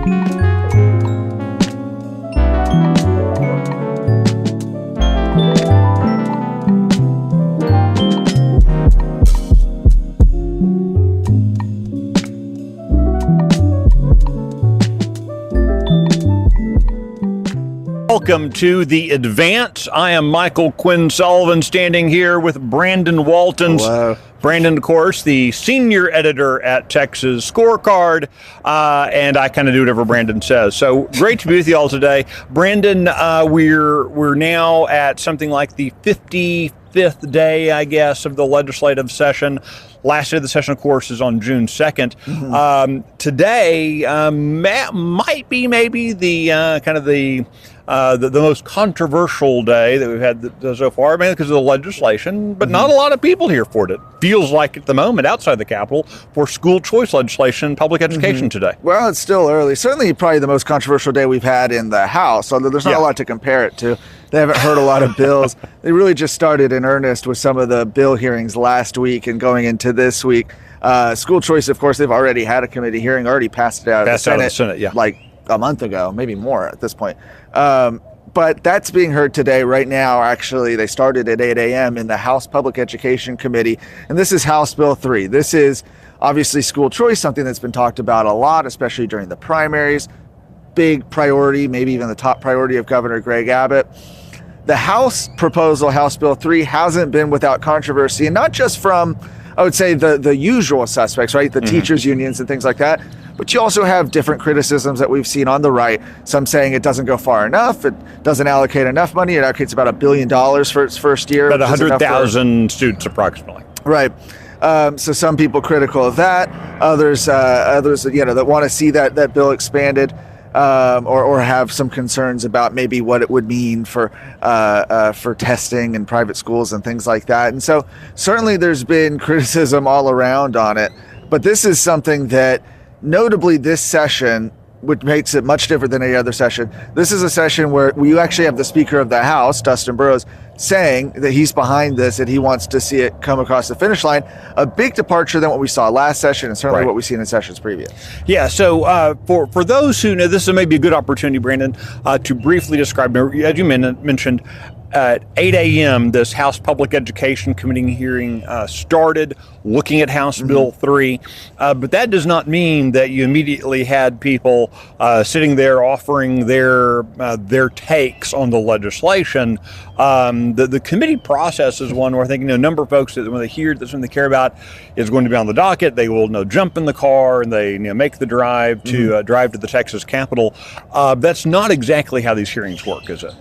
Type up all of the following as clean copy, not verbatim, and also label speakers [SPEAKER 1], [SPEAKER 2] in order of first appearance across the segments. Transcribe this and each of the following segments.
[SPEAKER 1] Welcome to The Advance. I am Michael Quinn Sullivan, standing here with Brandon Waltons.
[SPEAKER 2] Hello.
[SPEAKER 1] Brandon, of course, the senior editor at Texas Scorecard, and I kind of do whatever Brandon says. So great to be with you all today. Brandon, we're now at something like the 55th day, I guess, of the legislative session. Last day of the session, of course, is on June 2nd. Mm-hmm. Today might be maybe the most controversial day that we've had so far, mainly because of the legislation, but not a lot of people here for it. It feels like at the moment outside the Capitol for school choice legislation and public education today.
[SPEAKER 2] Well, it's still early. Certainly probably the most controversial day we've had in the House, although there's not a lot to compare it to. They haven't heard a lot of bills. They really just started in earnest with some of the bill hearings last week and going into this week. School choice, of course, they've already had a committee hearing, already passed it out of the Senate, like a month ago, maybe more at this point. But that's being heard today. Right now, actually, they started at 8 a.m. in the House Public Education Committee, and this is House Bill 3. This is obviously school choice, something that's been talked about a lot, especially during the primaries. Big priority, maybe even the top priority of Governor Greg Abbott. The House proposal, House Bill 3, hasn't been without controversy, and not just from, I would say, the usual suspects, right? The teachers' unions and things like that. But you also have different criticisms that we've seen on the right. Some saying it doesn't go far enough, it doesn't allocate enough money. It allocates about $1 billion for its first year.
[SPEAKER 1] About 100,000 students approximately.
[SPEAKER 2] Right. So some people critical of that. Others, that want to see that bill expanded. Or have some concerns about maybe what it would mean for testing in private schools and things like that. And so certainly there's been criticism all around on it. But this is something that notably this session, which makes it much different than any other session. This is a session where you actually have the Speaker of the House, Dustin Burrows, saying that he's behind this and he wants to see it come across the finish line. A big departure than what we saw last session and certainly what we've seen in sessions previous.
[SPEAKER 1] Yeah, so for those who know, this is maybe a good opportunity, Brandon, to briefly describe, as you mentioned, at 8 a.m., this House Public Education Committee hearing started looking at House Bill 3. But that does not mean that you immediately had people sitting there offering their takes on the legislation. The committee process is one where I think a number of folks that when they hear that's when they care about is going to be on the docket, they will jump in the car and they make the drive to the Texas Capitol. That's not exactly how these hearings work, is it?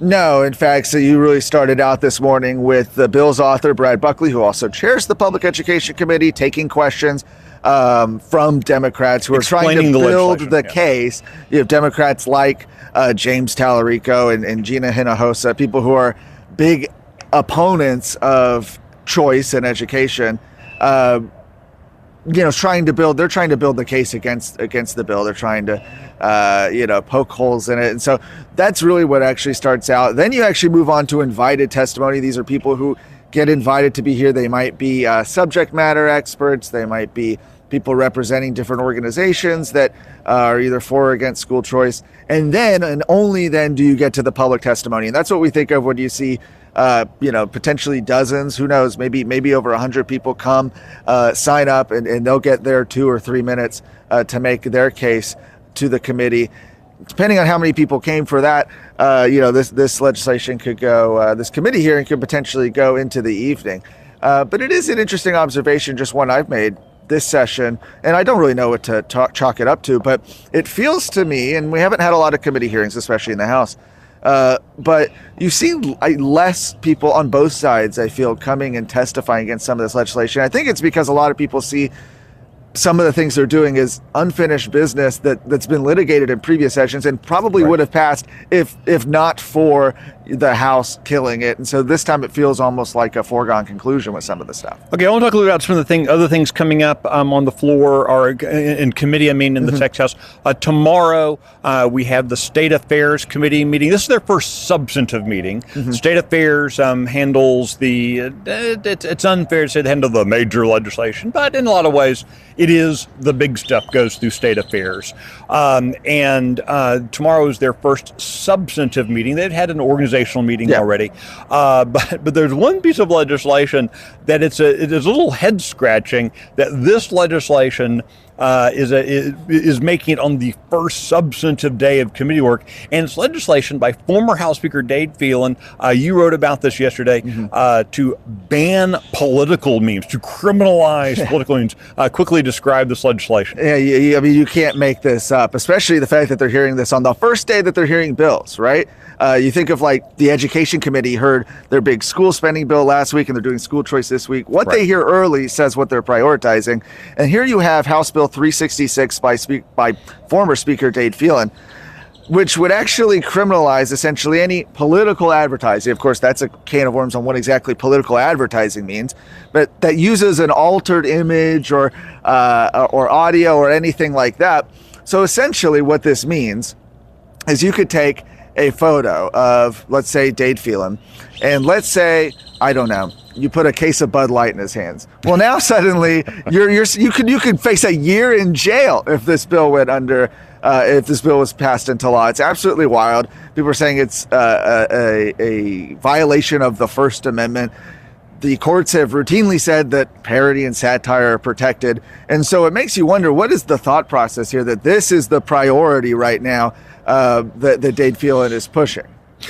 [SPEAKER 2] No, in fact, so you really started out this morning with the bill's author, Brad Buckley, who also chairs the Public Education Committee, taking questions from Democrats who are trying to build the case. You have Democrats like James Tallarico and Gina Hinojosa, people who are big opponents of choice and education, trying to build the case against the bill. They're trying to, poke holes in it. And so that's really what actually starts out. Then you actually move on to invited testimony. These are people who get invited to be here. They might be subject matter experts. They might be people representing different organizations that are either for or against school choice. And then, and only then, do you get to the public testimony. And that's what we think of when you see potentially dozens, who knows, maybe over 100 people come, sign up, and they'll get their 2 or 3 minutes to make their case to the committee. Depending on how many people came for that, this legislation could go, this committee hearing could potentially go into the evening. But it is an interesting observation, just one I've made this session, and I don't really know what to chalk it up to, but it feels to me, and we haven't had a lot of committee hearings, especially in the House, but you see less people on both sides, I feel, coming and testifying against some of this legislation. I think it's because a lot of people see some of the things they're doing is unfinished business that's been litigated in previous sessions and probably would have passed if not for the House killing it. And so this time it feels almost like a foregone conclusion with some of the stuff.
[SPEAKER 1] Okay, I want to talk a little about some of the other things coming up on the floor or in committee, in the Texas House. Tomorrow we have the State Affairs Committee meeting. This is their first substantive meeting. State Affairs handles it's unfair to say they handle the major legislation, but in a lot of ways it is the big stuff goes through state affairs. And tomorrow is their first substantive meeting. They'd had an organizational meeting already. But there's one piece of legislation that it is a little head scratching that this legislation is making it on the first substantive day of committee work, and it's legislation by former House Speaker Dade Phelan. You wrote about this yesterday, to ban political memes, to criminalize political memes. Quickly describe this legislation.
[SPEAKER 2] Yeah, I mean, you can't make this up, especially the fact that they're hearing this on the first day that they're hearing bills, right? You think of like the Education Committee heard their big school spending bill last week and they're doing school choice this week. What they hear early says what they're prioritizing. And here you have House Bill 366 by former Speaker Dade Phelan, which would actually criminalize essentially any political advertising. Of course, that's a can of worms on what exactly political advertising means, but that uses an altered image or audio or anything like that. So essentially what this means is you could take a photo of, let's say, Dade Phelan, and let's say, I don't know, you put a case of Bud Light in his hands. Well, now suddenly you could face a year in jail if this bill went under, if this bill was passed into law. It's absolutely wild. People are saying it's a violation of the First Amendment. The courts have routinely said that parody and satire are protected. And so it makes you wonder, what is the thought process here that this is the priority right now that Dade Phelan is pushing?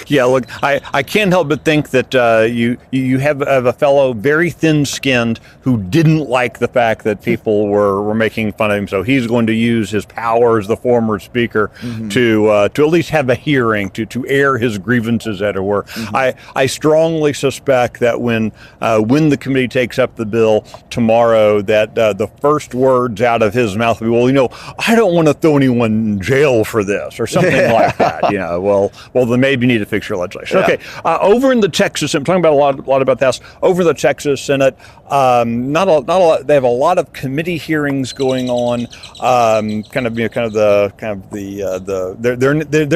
[SPEAKER 1] Yeah, look, I can't help but think that you have a fellow very thin-skinned who didn't like the fact that people were making fun of him, so he's going to use his power as the former speaker to at least have a hearing, to air his grievances, as it were. I strongly suspect that when the committee takes up the bill tomorrow, that the first words out of his mouth will be, well, you know, I don't want to throw anyone in jail for this, or something like that. You know, well, then maybe you need to fix your legislation. Okay, over in the Texas, I'm talking about a lot about this. Over in the Texas Senate, not a lot. They have a lot of committee hearings going on. They're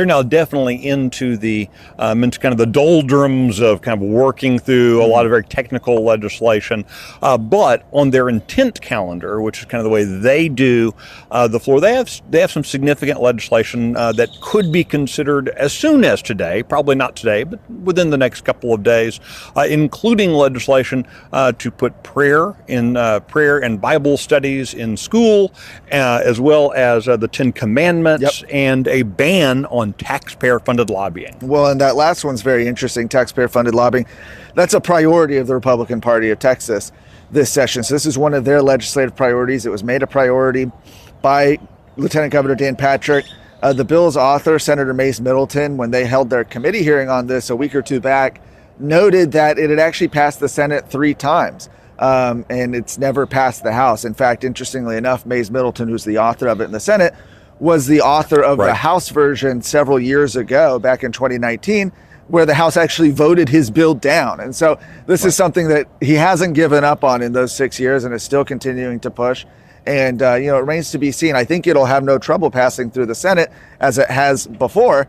[SPEAKER 1] now definitely into the the doldrums of kind of working through a lot of very technical legislation. But on their intent calendar, which is kind of the way they do the floor, they have some significant legislation that could be considered as soon as today. Probably not today, but within the next couple of days, including legislation to put prayer and Bible studies in school, as well as the Ten Commandments and a ban on taxpayer-funded lobbying.
[SPEAKER 2] Well, and that last one's very interesting, taxpayer-funded lobbying. That's a priority of the Republican Party of Texas this session. So this is one of their legislative priorities. It was made a priority by Lieutenant Governor Dan Patrick. The bill's author, Senator Mays Middleton, when they held their committee hearing on this a week or two back, noted that it had actually passed the Senate 3 times, and it's never passed the House. In fact, interestingly enough, Mays Middleton, who's the author of it in the Senate, was the author of the House version several years ago, back in 2019, where the House actually voted his bill down. And so this is something that he hasn't given up on in those 6 years and is still continuing to push. And, it remains to be seen. I think it'll have no trouble passing through the Senate as it has before.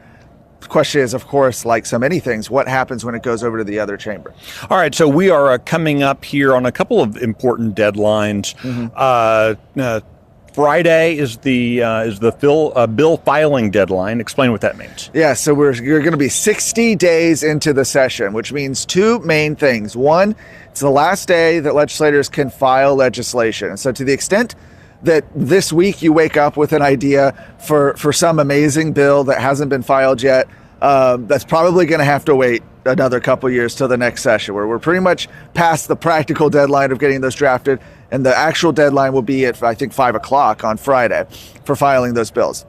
[SPEAKER 2] The question is, of course, like so many things, what happens when it goes over to the other chamber?
[SPEAKER 1] All right, so we are coming up here on a couple of important deadlines. Friday is the bill filing deadline. Explain what that means.
[SPEAKER 2] Yeah, so you're going to be 60 days into the session, which means 2 main things. One, it's the last day that legislators can file legislation. So to the extent that this week you wake up with an idea for some amazing bill that hasn't been filed yet, that's probably going to have to wait another couple years till the next session, where we're pretty much past the practical deadline of getting those drafted, and the actual deadline will be at, I think, 5 o'clock on Friday for filing those bills.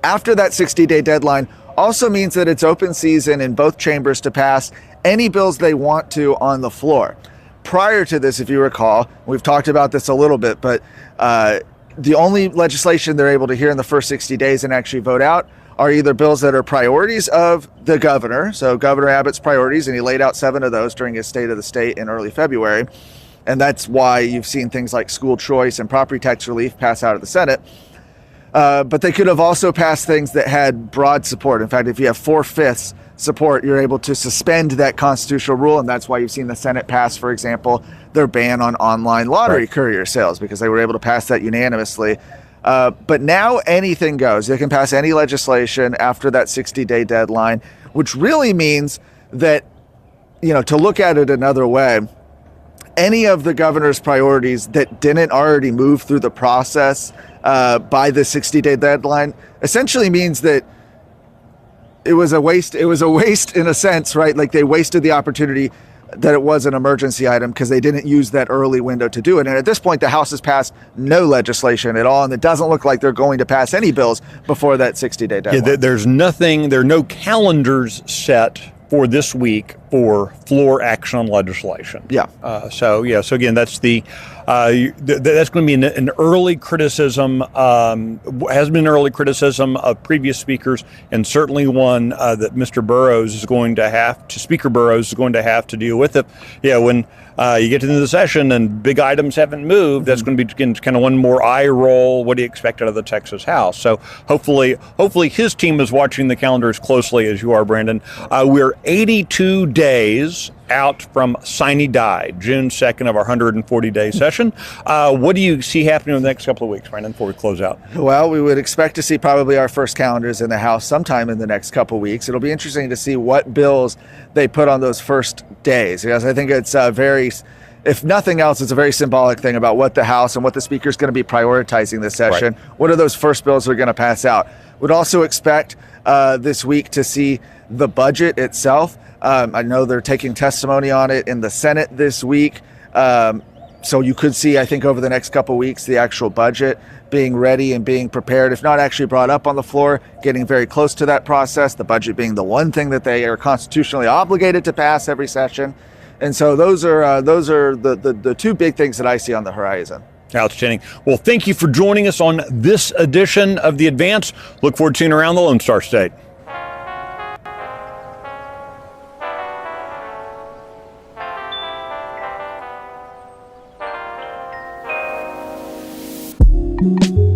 [SPEAKER 2] After that 60-day deadline also means that it's open season in both chambers to pass any bills they want to on the floor. Prior to this, if you recall, we've talked about this a little bit, but the only legislation they're able to hear in the first 60 days and actually vote out are either bills that are priorities of the governor, so Governor Abbott's priorities, and he laid out 7 of those during his State of the State in early February, and that's why you've seen things like school choice and property tax relief pass out of the Senate. But they could have also passed things that had broad support. In fact, if you have 4/5 support, you're able to suspend that constitutional rule, and that's why you've seen the Senate pass, for example, their ban on online lottery courier sales because they were able to pass that unanimously. But now anything goes. They can pass any legislation after that 60-day deadline, which really means that, to look at it another way, any of the governor's priorities that didn't already move through the process by the 60-day deadline essentially means that it was a waste. It was a waste in a sense, right? Like they wasted the opportunity that it was an emergency item because they didn't use that early window to do it. And at this point, the House has passed no legislation at all, and it doesn't look like they're going to pass any bills before that 60-day deadline.
[SPEAKER 1] Yeah, there are no calendars set for this week for floor action on legislation. So again, that's that's going to be an early criticism. Has been an early criticism of previous speakers, and certainly one that Mr. Burrows is going to have to. Speaker Burrows is going to have to deal with it. When you get into the session and big items haven't moved, that's going to be kind of one more eye roll. What do you expect out of the Texas House? So hopefully his team is watching the calendar as closely as you are, Brandon. We're 82 days out from sine die, June 2nd of our 140-day session. What do you see happening in the next couple of weeks, Brandon, before we close out?
[SPEAKER 2] Well, we would expect to see probably our first calendars in the House sometime in the next couple of weeks. It'll be interesting to see what bills they put on those first days, because I think it's if nothing else, it's a very symbolic thing about what the House and what the Speaker is going to be prioritizing this session. Right. What are those first bills they're going to pass out? Would also expect this week to see the budget itself. I know they're taking testimony on it in the Senate this week. So you could see, I think, over the next couple of weeks, the actual budget being ready and being prepared, if not actually brought up on the floor, getting very close to that process, the budget being the one thing that they are constitutionally obligated to pass every session. And so those are the two big things that I see on the horizon.
[SPEAKER 1] Outstanding. Well, thank you for joining us on this edition of The Advance. Look forward to seeing you around the Lone Star State.
[SPEAKER 3] Thank you.